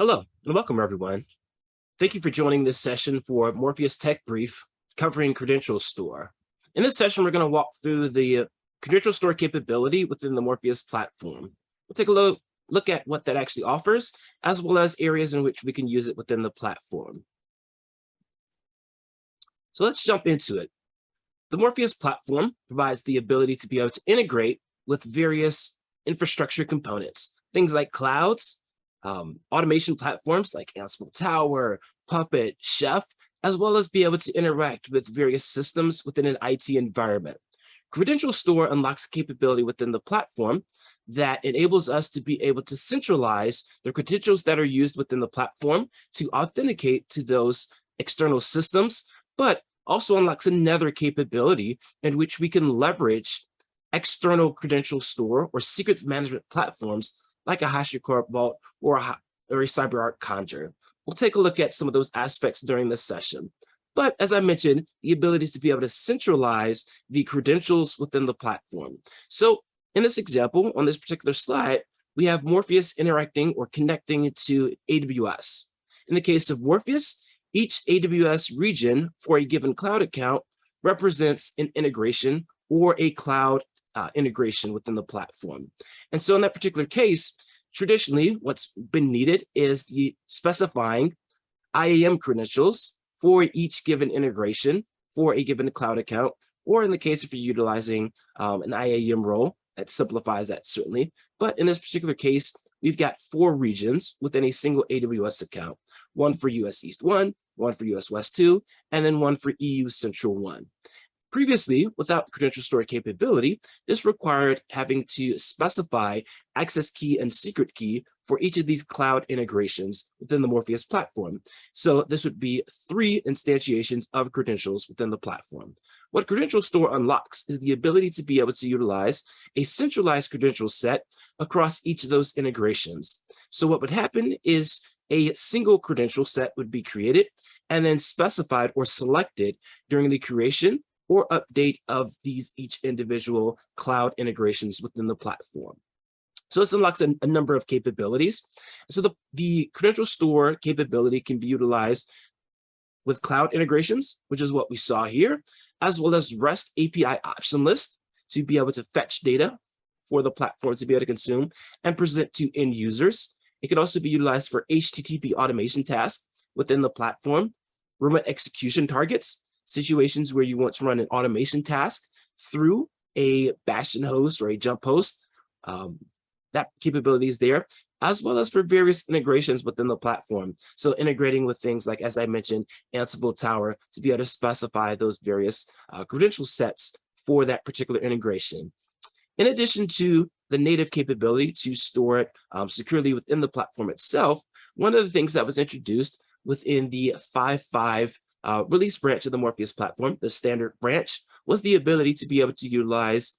Hello and welcome everyone. Thank you for joining this session for Morpheus Tech Brief covering Credential Store. In this session, we're going to walk through the Credential Store capability within the Morpheus platform. We'll take a look at what that actually offers, as well as areas in which we can use it within the platform. So let's jump into it. The Morpheus platform provides the ability to be able to integrate with various infrastructure components, things like clouds, automation platforms like Ansible Tower, Puppet, Chef, as well as be able to interact with various systems within an IT environment. Credential Store unlocks capability within the platform that enables us to be able to centralize the credentials that are used within the platform to authenticate to those external systems, but also unlocks another capability in which we can leverage external Credential Store or secrets management platforms like a HashiCorp Vault or a CyberArk Conjur. We'll take a look at some of those aspects during this session. But as I mentioned, the ability to be able to centralize the credentials within the platform. So in this example, on this particular slide, we have Morpheus interacting or connecting to AWS. In the case of Morpheus, each AWS region for a given cloud account represents an integration or a cloud integration within the platform. And so in that particular case, traditionally, what's been needed is the specifying IAM credentials for each given integration for a given cloud account, or in the case if you're utilizing an IAM role, that simplifies that certainly. But in this particular case, we've got 4 regions within a single AWS account, one for US East 1, one for US West 2, and then one for EU Central 1. Previously, without the Credential Store capability, this required having to specify access key and secret key for each of these cloud integrations within the Morpheus platform. So this would be 3 instantiations of credentials within the platform. What Credential Store unlocks is the ability to be able to utilize a centralized credential set across each of those integrations. So what would happen is a single credential set would be created and then specified or selected during the creation or update of each individual cloud integrations within the platform. So this unlocks a number of capabilities. So the Credential Store capability can be utilized with cloud integrations, which is what we saw here, as well as REST API option list to be able to fetch data for the platform to be able to consume and present to end users. It can also be utilized for HTTP automation tasks within the platform, remote execution targets, situations where you want to run an automation task through a bastion host or a jump host. That capability is there, as well as for various integrations within the platform. So integrating with things like, as I mentioned, Ansible Tower to be able to specify those various credential sets for that particular integration. In addition to the native capability to store it securely within the platform itself, one of the things that was introduced within the 5.5 release branch of the Morpheus platform, the standard branch, was the ability to be able to utilize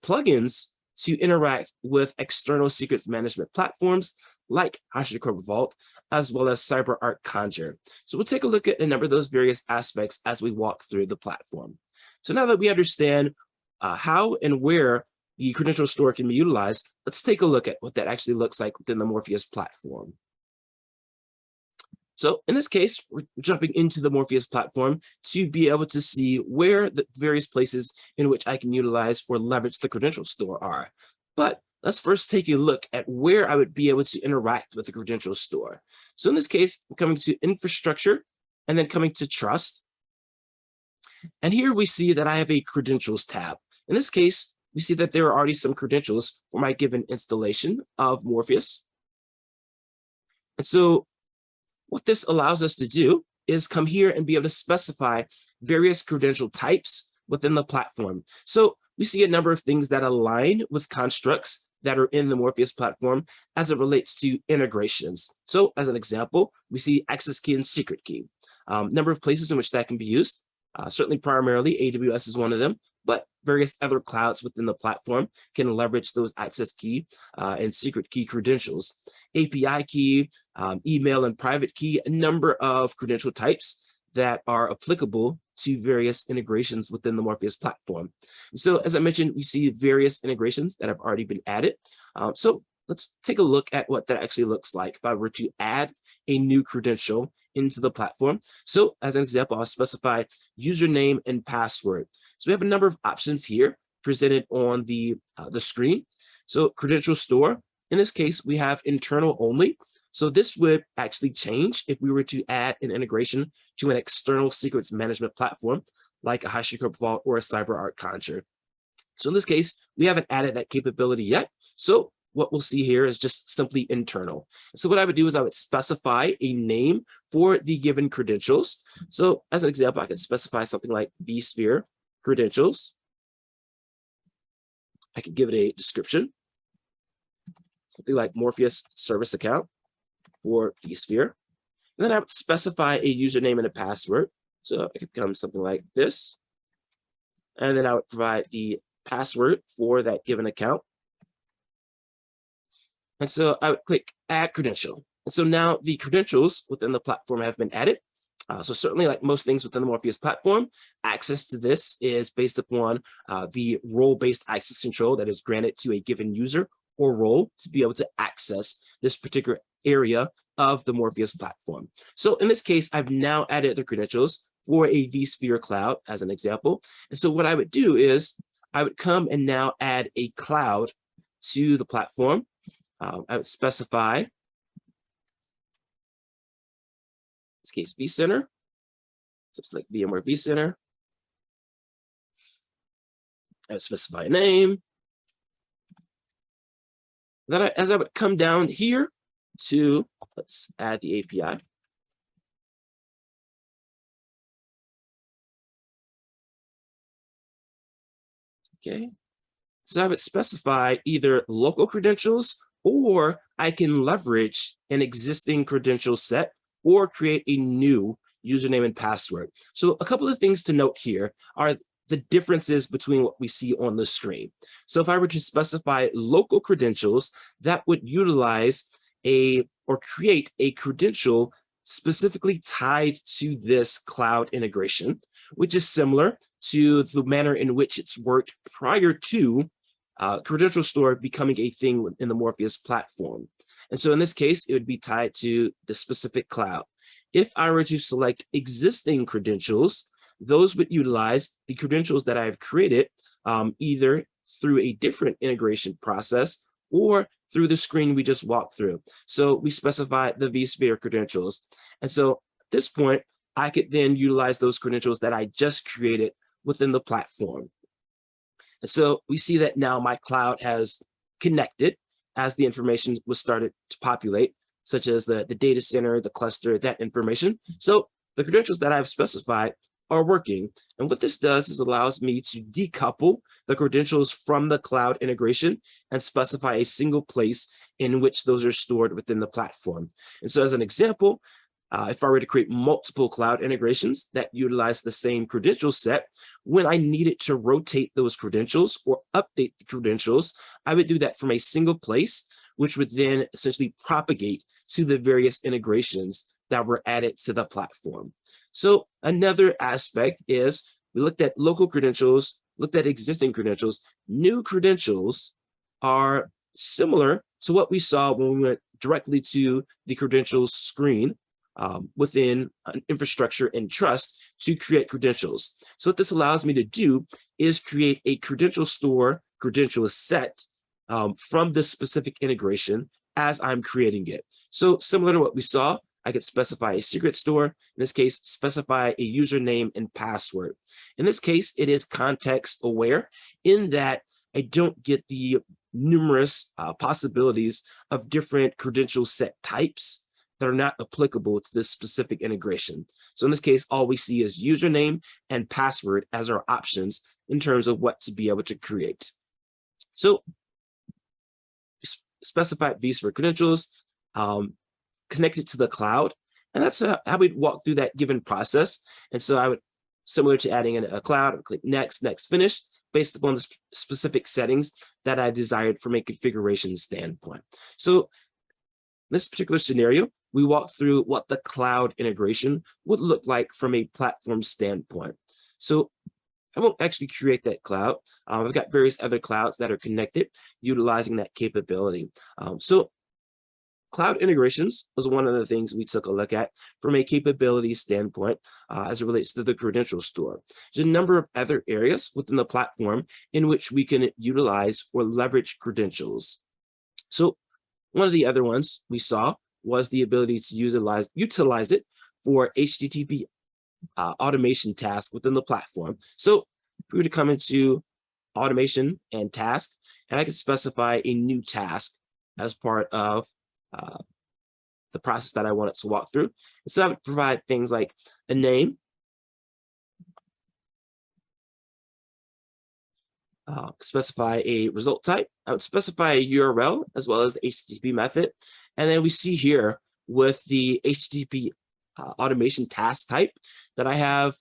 plugins to interact with external secrets management platforms like HashiCorp Vault, as well as CyberArk Conjur. So we'll take a look at a number of those various aspects as we walk through the platform. So now that we understand how and where the Credential Store can be utilized, let's take a look at what that actually looks like within the Morpheus platform. So in this case, we're jumping into the Morpheus platform to be able to see where the various places in which I can utilize or leverage the Credential Store are. But let's first take a look at where I would be able to interact with the Credential Store. So in this case, I'm coming to infrastructure and then coming to trust. And here we see that I have a credentials tab. In this case, we see that there are already some credentials for my given installation of Morpheus. And so what this allows us to do is come here and be able to specify various credential types within the platform. So we see a number of things that align with constructs that are in the Morpheus platform as it relates to integrations. So as an example, we see access key and secret key. Number of places in which that can be used. Certainly primarily AWS is one of them, but various other clouds within the platform can leverage those access key and secret key credentials. API key, email and private key, a number of credential types that are applicable to various integrations within the Morpheus platform. So as I mentioned, we see various integrations that have already been added. So let's take a look at what that actually looks like if I were to add a new credential into the platform. So as an example, I'll specify username and password. So we have a number of options here presented on the screen. So Credential Store, in this case, we have internal only. So this would actually change if we were to add an integration to an external secrets management platform like a HashiCorp Vault or a CyberArk Conjure. So in this case, we haven't added that capability yet. So what we'll see here is just simply internal. So what I would do is I would specify a name for the given credentials. So as an example, I could specify something like vSphere credentials. I could give it a description, something like Morpheus service account for vSphere. And then I would specify a username and a password. So it could become something like this. And then I would provide the password for that given account. And so I would click add credential. And so now the credentials within the platform have been added. So certainly, like most things within the Morpheus platform, access to this is based upon the role-based access control that is granted to a given user or role to be able to access this particular area of the Morpheus platform. So in this case, I've now added the credentials for a vSphere cloud as an example. And so what I would do is I would come and now add a cloud to the platform. I would specify, in this case, vCenter. So it's like VMware vCenter. I would specify a name. Then as I would come down here to, let's add the API. Okay, so I would specify either local credentials, or I can leverage an existing credential set or create a new username and password. So a couple of things to note here are the differences between what we see on the screen. So if I were to specify local credentials, that would utilize or create a credential specifically tied to this cloud integration, which is similar to the manner in which it's worked prior to Credential Store becoming a thing within the Morpheus platform. And so in this case, it would be tied to the specific cloud. If I were to select existing credentials, those would utilize the credentials that I've created either through a different integration process or through the screen we just walked through. So we specify the vSphere credentials. And so at this point, I could then utilize those credentials that I just created within the platform. And so we see that now my cloud has connected as the information was started to populate, such as the data center, the cluster, that information. So the credentials that I've specified are working. And what this does is allows me to decouple the credentials from the cloud integration and specify a single place in which those are stored within the platform. And so as an example, if I were to create multiple cloud integrations that utilize the same credential set, when I needed to rotate those credentials or update the credentials, I would do that from a single place, which would then essentially propagate to the various integrations that were added to the platform. So another aspect is we looked at local credentials, looked at existing credentials. New credentials are similar to what we saw when we went directly to the credentials screen within an infrastructure and trust to create credentials. So what this allows me to do is create a Credential Store credential set from this specific integration as I'm creating it. So similar to what we saw, I could specify a secret store. In this case, specify a username and password. In this case, it is context aware in that I don't get the numerous possibilities of different credential set types that are not applicable to this specific integration. So in this case, all we see is username and password as our options in terms of what to be able to create. So specify vSphere credentials, connected to the cloud. And that's how we'd walk through that given process. And so I would, similar to adding in a cloud, I would click next, finish, based upon the specific settings that I desired from a configuration standpoint. So in this particular scenario, we walk through what the cloud integration would look like from a platform standpoint. So I won't actually create that cloud. I've got various other clouds that are connected utilizing that capability. So cloud integrations was one of the things we took a look at from a capability standpoint as it relates to the Credential Store. There's a number of other areas within the platform in which we can utilize or leverage credentials. So one of the other ones we saw was the ability to utilize it for HTTP automation tasks within the platform. So if we were to come into automation and task, and I could specify a new task as part of the process that I wanted to walk through. So I would provide things like a name, specify a result type. I would specify a URL as well as the HTTP method. And then we see here with the HTTP automation task type that I have,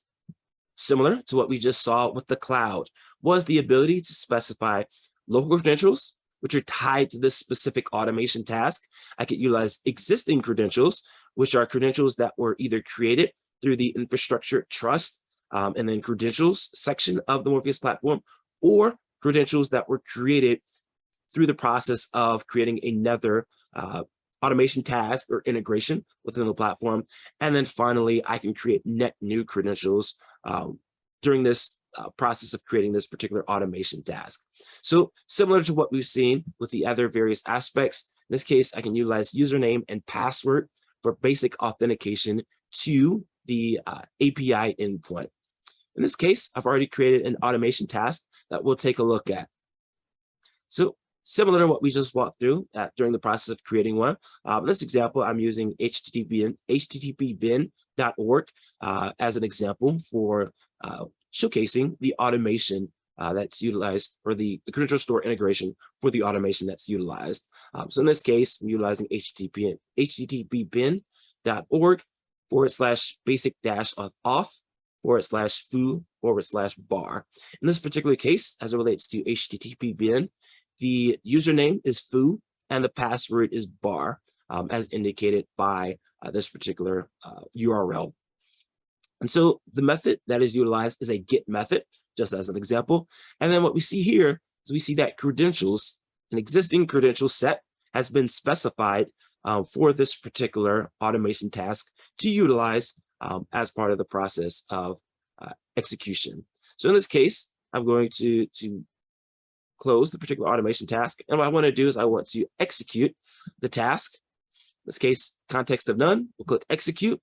similar to what we just saw with the cloud, was the ability to specify local credentials, which are tied to this specific automation task. I could utilize existing credentials, which are credentials that were either created through the infrastructure trust and then credentials section of the Morpheus platform, or credentials that were created through the process of creating another automation task or integration within the platform. And then finally, I can create net new credentials during this process of creating this particular automation task. So similar to what we've seen with the other various aspects, in this case, I can utilize username and password for basic authentication to the API endpoint. In this case, I've already created an automation task that we'll take a look at. So similar to what we just walked through during the process of creating one, in this example, I'm using httpbin.org as an example for showcasing the automation that's utilized, or the Credential Store integration for the automation that's utilized. So in this case, I'm utilizing httpbin.org/basic-auth/foo/bar. In this particular case, as it relates to http-bin, the username is foo and the password is bar, as indicated by this particular URL. And so the method that is utilized is a get method, just as an example. And then what we see here is we see that credentials, an existing credential set, has been specified for this particular automation task to utilize as part of the process of execution. So in this case, I'm going to close the particular automation task. And what I want to do is I want to execute the task. In this case, context of none, we'll click execute.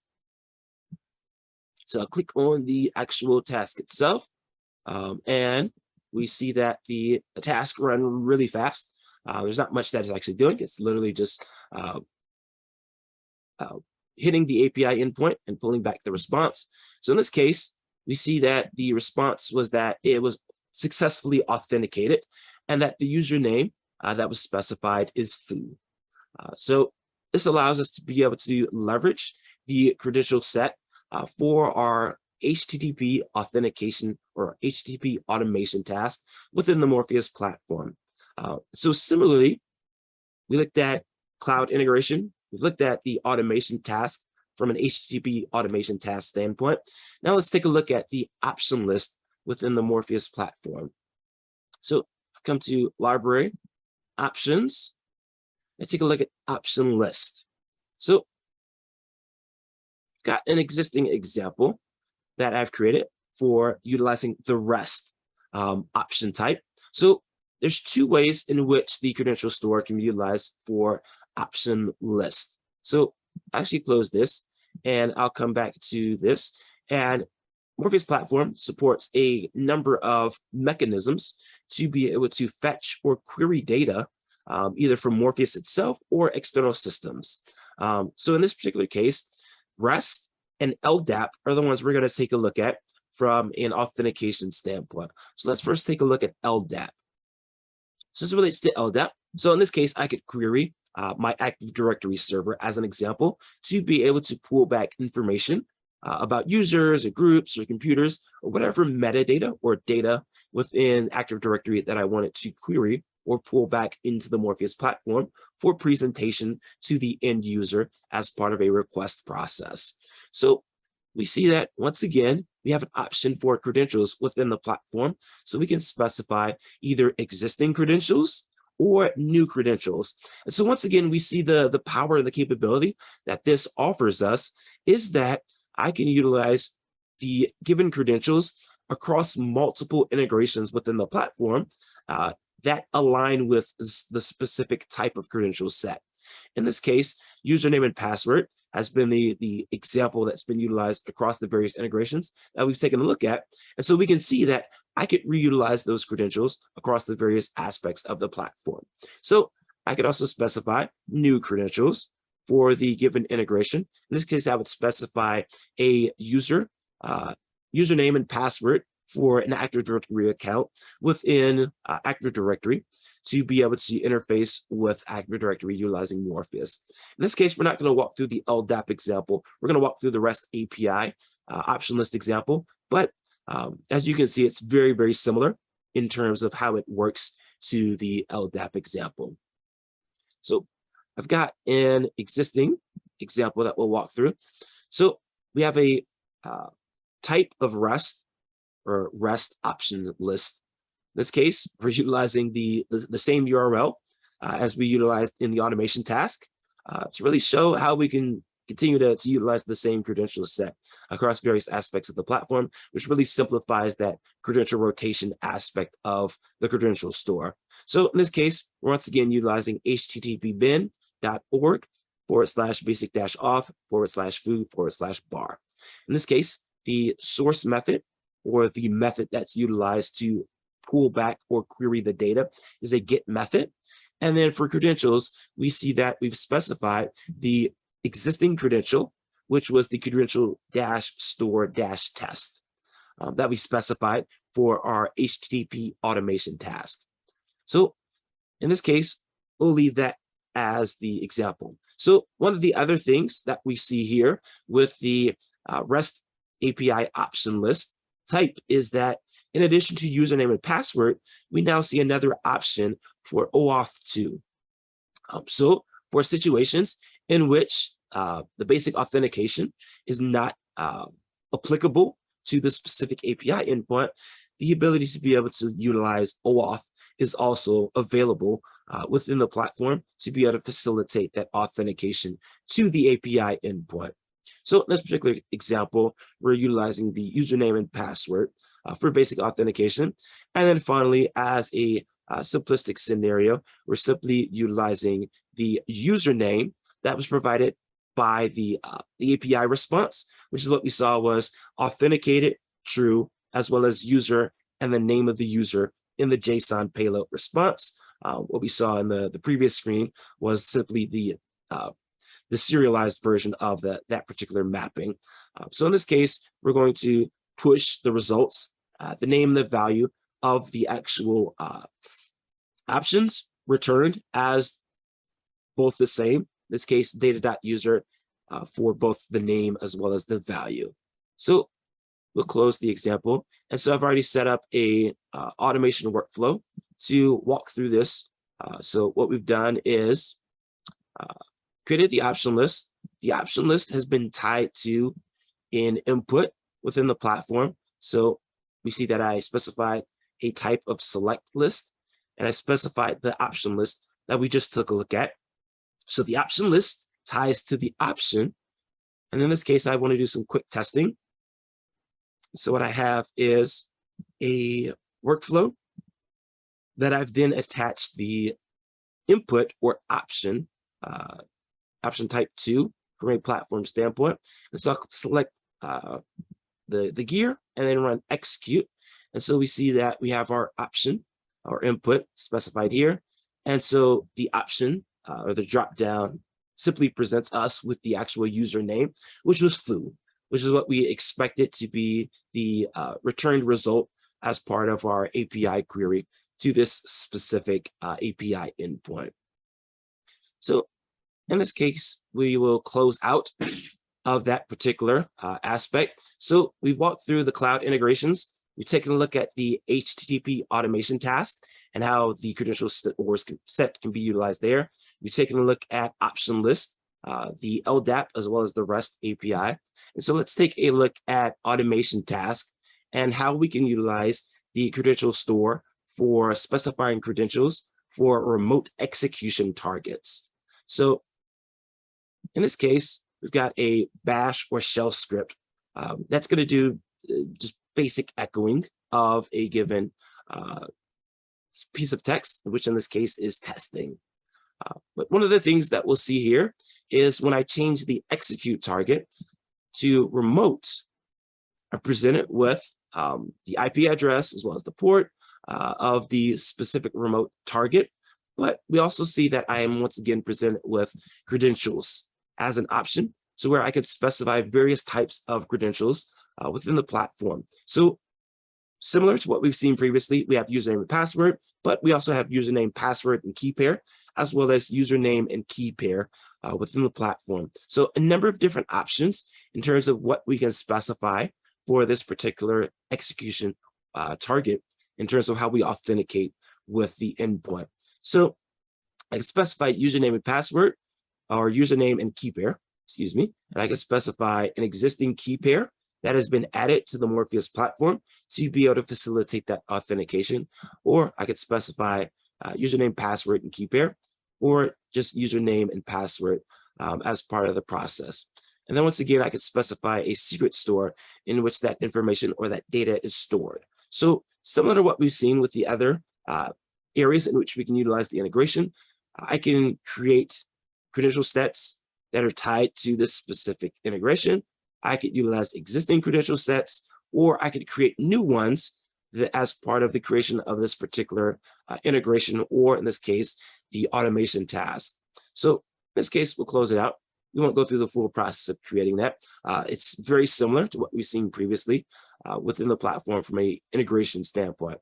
So I'll click on the actual task itself, and we see that the task run really fast. There's not much that it's actually doing. It's literally just hitting the API endpoint and pulling back the response. So in this case, we see that the response was that it was successfully authenticated and that the username that was specified is foo. So this allows us to be able to leverage the credential set for our HTTP authentication or HTTP automation task within the Morpheus platform. So similarly, we looked at cloud integration. We've looked at the automation task from an HTTP automation task standpoint. Now let's take a look at the option list within the Morpheus platform. So come to library, options, and take a look at option list. So got an existing example that I've created for utilizing the REST option type. So there's two ways in which the Credential Store can be utilized for option list. So I actually close this and I'll come back to this. And Morpheus platform supports a number of mechanisms to be able to fetch or query data either from Morpheus itself or external systems. So in this particular case, REST and LDAP are the ones we're going to take a look at from an authentication standpoint. So let's first take a look at LDAP. So as it relates to LDAP, so in this case, I could query my Active Directory server as an example to be able to pull back information about users or groups or computers or whatever metadata or data within Active Directory that I wanted to query or pull back into the Morpheus platform for presentation to the end user as part of a request process. So we see that once again, we have an option for credentials within the platform. So we can specify either existing credentials or new credentials. And so once again, we see the power and the capability that this offers us is that I can utilize the given credentials across multiple integrations within the platform that align with the specific type of credential set. In this case, username and password has been the example that's been utilized across the various integrations that we've taken a look at. And so we can see that I could reutilize those credentials across the various aspects of the platform. So I could also specify new credentials for the given integration. In this case, I would specify a username and password for an Active Directory account within Active Directory to be able to interface with Active Directory utilizing Morpheus. In this case, we're not going to walk through the LDAP example. We're going to walk through the REST API option list example, but as you can see, it's very, very similar in terms of how it works to the LDAP example. So I've got an existing example that we'll walk through. So we have a type of REST or REST option list. In this case, we're utilizing the same URL as we utilized in the automation task to really show how we can continue to utilize the same credential set across various aspects of the platform, which really simplifies that credential rotation aspect of the Credential Store. So in this case, we're once again utilizing http://basic-auth/food/bar. In this case, the source method or the method that's utilized to pull back or query the data is a get method. And then for credentials, we see that we've specified the existing credential, which was the credential-store-test that we specified for our HTTP automation task. So in this case, we'll leave that as the example. So one of the other things that we see here with the REST API option list type is that in addition to username and password, we now see another option for OAuth 2. So for situations in which the basic authentication is not applicable to the specific API endpoint, the ability to be able to utilize OAuth is also available within the platform to be able to facilitate that authentication to the API endpoint. So in this particular example, we're utilizing the username and password for basic authentication. And then finally, as a simplistic scenario, we're simply utilizing the username that was provided by the API response, which is what we saw was authenticated, true, as well as user and the name of the user in the JSON payload response. What we saw in the previous screen was simply the serialized version of that particular mapping. So in this case, we're going to push the results, the name and the value of the actual options returned as both the same. In this case, data.user for both the name as well as the value. So we'll close the example. And so I've already set up a automation workflow to walk through this. So what we've done is created the option list. The option list has been tied to an input within the platform. So we see that I specified a type of select list, and I specified the option list that we just took a look at. So the option list ties to the option. And in this case, I want to do some quick testing. So what I have is a workflow that I've then attached the input or option, option type 2 from a platform standpoint. And so I'll select the gear and then run execute. And so we see that we have our option, our input specified here. And so the option or the drop down simply presents us with the actual username, which was foo, which is what we expected to be the returned result as part of our API query to this specific API endpoint. So in this case, we will close out of that particular aspect. So we've walked through the cloud integrations. We've taken a look at the HTTP automation task and how the credential set can be utilized there. We've taken a look at option list, the LDAP, as well as the REST API. And so let's take a look at automation tasks and how we can utilize the Credential Store for specifying credentials for remote execution targets. So in this case, we've got a bash or shell script that's going to do just basic echoing of a given piece of text, which in this case is testing. But one of the things that we'll see here is when I change the execute target to remote, I present it with the IP address as well as the port of the specific remote target. But we also see that I am once again presented with credentials as an option, so where I could specify various types of credentials within the platform. So similar to what we've seen previously, we have username and password, but we also have username, password, and key pair, as well as username and key pair within the platform. So a number of different options in terms of what we can specify for this particular execution target in terms of how we authenticate with the endpoint. So I can specify username and password, or username and key pair, excuse me, and I can specify an existing key pair that has been added to the Morpheus platform to be able to facilitate that authentication, or I could specify username, password, and key pair, or just username and password as part of the process. And then once again, I could specify a secret store in which that information or that data is stored. So similar to what we've seen with the other areas in which we can utilize the integration, I can create credential sets that are tied to this specific integration. I could utilize existing credential sets, or I could create new ones that as part of the creation of this particular integration, or in this case, the automation task. So in this case, we'll close it out. We won't go through the full process of creating that. It's very similar to what we've seen previously within the platform from an integration standpoint.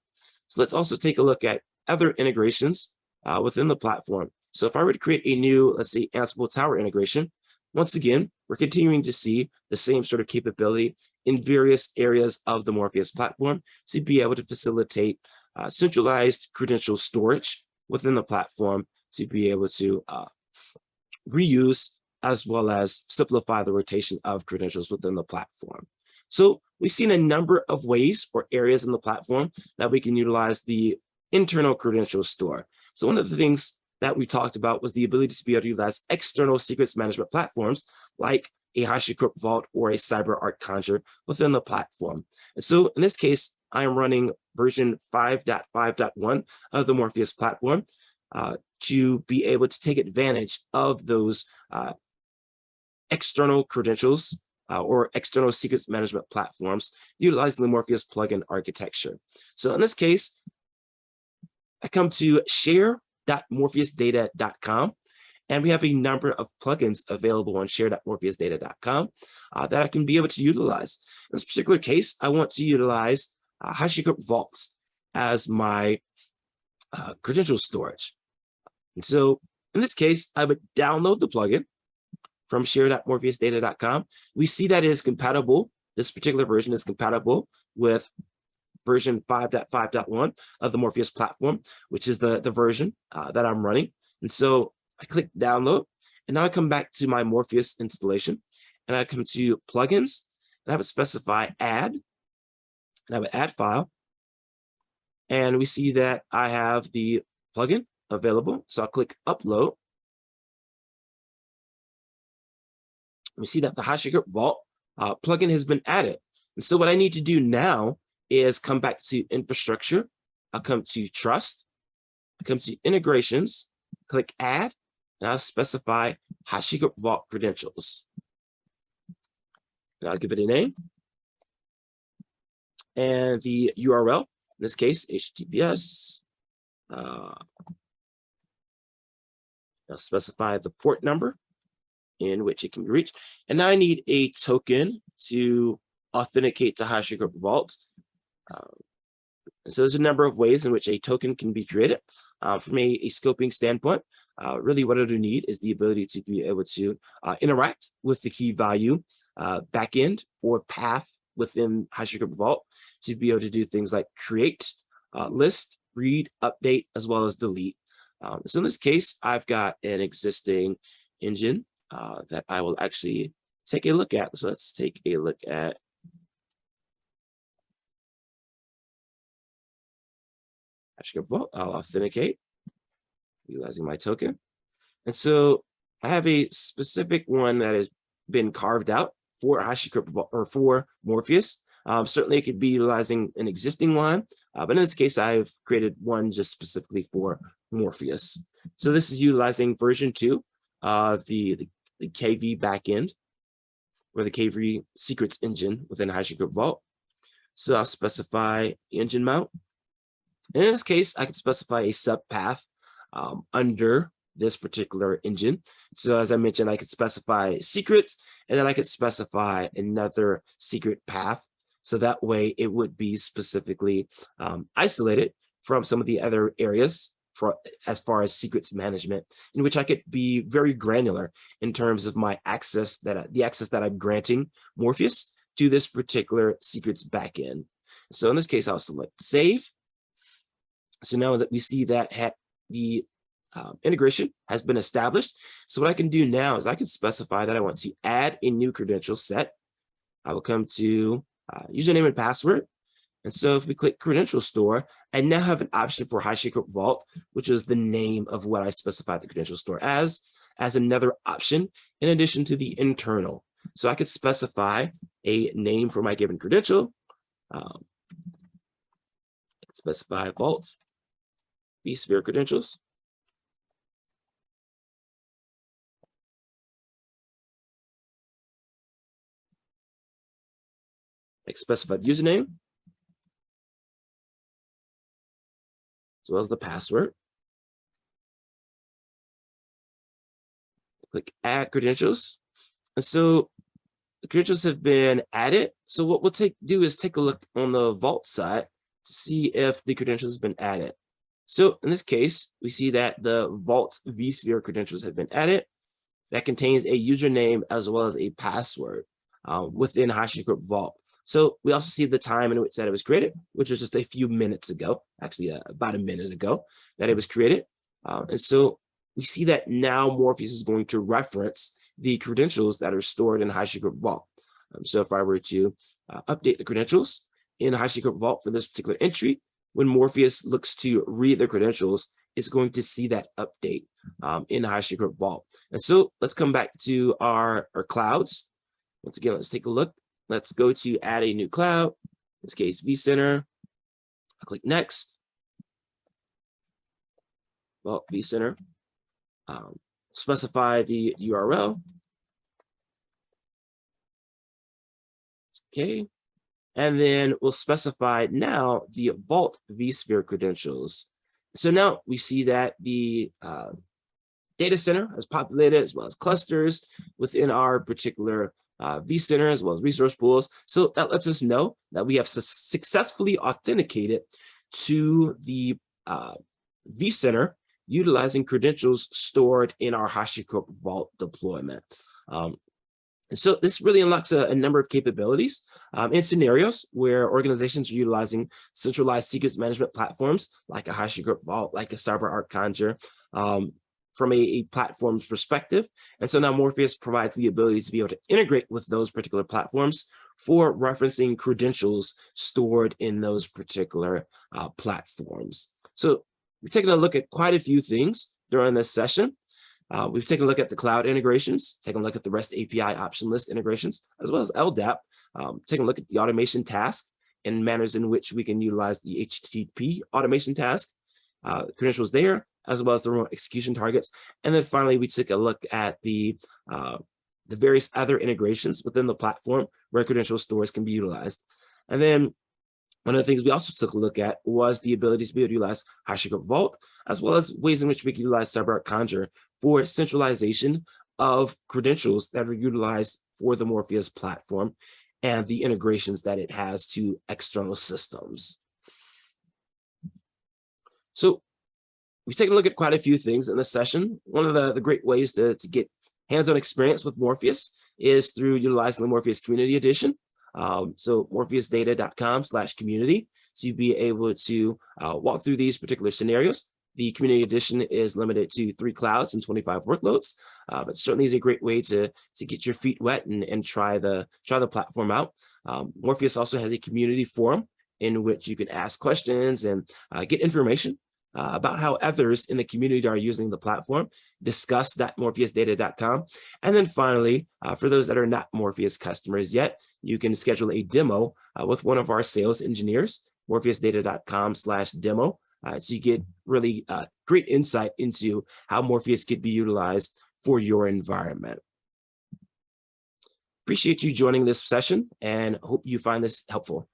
So let's also take a look at other integrations within the platform. So if I were to create a new, let's say, Ansible Tower integration, once again, we're continuing to see the same sort of capability in various areas of the Morpheus platform to be able to facilitate centralized credential storage within the platform to be able to reuse as well as simplify the rotation of credentials within the platform. So we've seen a number of ways or areas in the platform that we can utilize the internal credential store. So one of the things that we talked about was the ability to be able to utilize external secrets management platforms like a HashiCorp Vault or a CyberArk Conjure within the platform. And so in this case, I am running version 5.5.1 of the Morpheus platform to be able to take advantage of those external credentials or external secrets management platforms utilizing the Morpheus plugin architecture. So in this case, I come to share.morpheusdata.com, and we have a number of plugins available on share.morpheusdata.com that I can be able to utilize. In this particular case, I want to utilize HashiCorp Vault as my credential storage. And so in this case, I would download the plugin from share.morpheusdata.com. We see that it is compatible. This particular version is compatible with version 5.5.1 of the Morpheus platform, which is the version that I'm running. And so I click download, and now I come back to my Morpheus installation, and I come to plugins, and I would specify add, and I would add file. And we see that I have the plugin available. So I'll click upload. We see that the HashiCorp Vault plugin has been added. And so what I need to do now is come back to infrastructure. I'll come to trust. I come to integrations, click add, and I'll specify HashiCorp Vault credentials. And I'll give it a name. And the URL, in this case, HTTPS. I'll specify the port number in which it can be reached. And now I need a token to authenticate to HashiCorp Vault. And so there's a number of ways in which a token can be created. From a scoping standpoint, really what I do need is the ability to be able to interact with the key value backend or path within HashiCorp Vault to be able to do things like create, list, read, update, as well as delete. So in this case, I've got an existing engine that I will actually take a look at. So let's take a look at HashiCorp Vault. I'll authenticate utilizing my token. And so I have a specific one that has been carved out for HashiCorp Vault or for Morpheus. Certainly it could be utilizing an existing one, but in this case, I've created one just specifically for Morpheus. So this is utilizing version 2 of the KV backend, or the KV secrets engine within HashiCorp Vault. So I'll specify engine mount. In this case, I can specify a subpath under this particular engine. So as I mentioned, I could specify secrets, and then I could specify another secret path. So that way it would be specifically isolated from some of the other areas as far as secrets management, in which I could be very granular in terms of my access, the access that I'm granting Morpheus to this particular secrets backend. So in this case, I'll select save. So now that we see that the integration has been established. So what I can do now is I can specify that I want to add a new credential set. I will come to username and password. And so if we click Credential Store, I now have an option for HashiCorp Vault, which is the name of what I specified the Credential Store as another option in addition to the internal. So I could specify a name for my given credential. Specify Vault vSphere credentials. Specified username, as well as the password. Click add credentials. And so the credentials have been added. So what we'll do is take a look on the Vault side to see if the credentials have been added. So in this case, we see that the Vault vSphere credentials have been added. That contains a username as well as a password within HashiCorp Vault. So we also see the time in which that it was created, which was just a few minutes ago, actually about a minute ago that it was created. And so we see that now Morpheus is going to reference the credentials that are stored in HashiCorp Vault. So if I were to update the credentials in HashiCorp Vault for this particular entry, when Morpheus looks to read the credentials, it's going to see that update in HashiCorp Vault. And so let's come back to our clouds. Once again, let's take a look. Let's go to add a new cloud, in this case, vCenter. I'll click next. Well, vCenter. Specify the URL. Okay. And then we'll specify now the Vault vSphere credentials. So now we see that the data center has populated as well as clusters within our particular vCenter as well as resource pools. So that lets us know that we have successfully authenticated to the vCenter utilizing credentials stored in our HashiCorp Vault deployment. And so this really unlocks a number of capabilities in scenarios where organizations are utilizing centralized secrets management platforms like a HashiCorp Vault, like a CyberArk Conjur, from a platform's perspective. And so now Morpheus provides the ability to be able to integrate with those particular platforms for referencing credentials stored in those particular platforms. So we've taken a look at quite a few things during this session. We've taken a look at the cloud integrations, taken a look at the REST API option list integrations, as well as LDAP, taking a look at the automation task and manners in which we can utilize the HTTP automation task, credentials there, as well as the remote execution targets. And then finally, we took a look at the various other integrations within the platform where credential stores can be utilized. And then one of the things we also took a look at was the ability to be able to utilize HashiCorp Vault, as well as ways in which we can utilize CyberArk Conjur for centralization of credentials that are utilized for the Morpheus platform and the integrations that it has to external systems. So we've taken a look at quite a few things in this session. One of the great ways to get hands-on experience with Morpheus is through utilizing the Morpheus Community Edition. So morpheusdata.com/community. So you'll be able to walk through these particular scenarios The community edition is limited to 3 clouds and 25 workloads, but certainly is a great way to get your feet wet and try the platform out. Morpheus also has a community forum in which you can ask questions and get information about how others in the community are using the platform. Discuss.morpheusdata.com. And then finally, for those that are not Morpheus customers yet, you can schedule a demo with one of our sales engineers, morpheusdata.com/demo. So you get really great insight into how Morpheus could be utilized for your environment. Appreciate you joining this session and hope you find this helpful.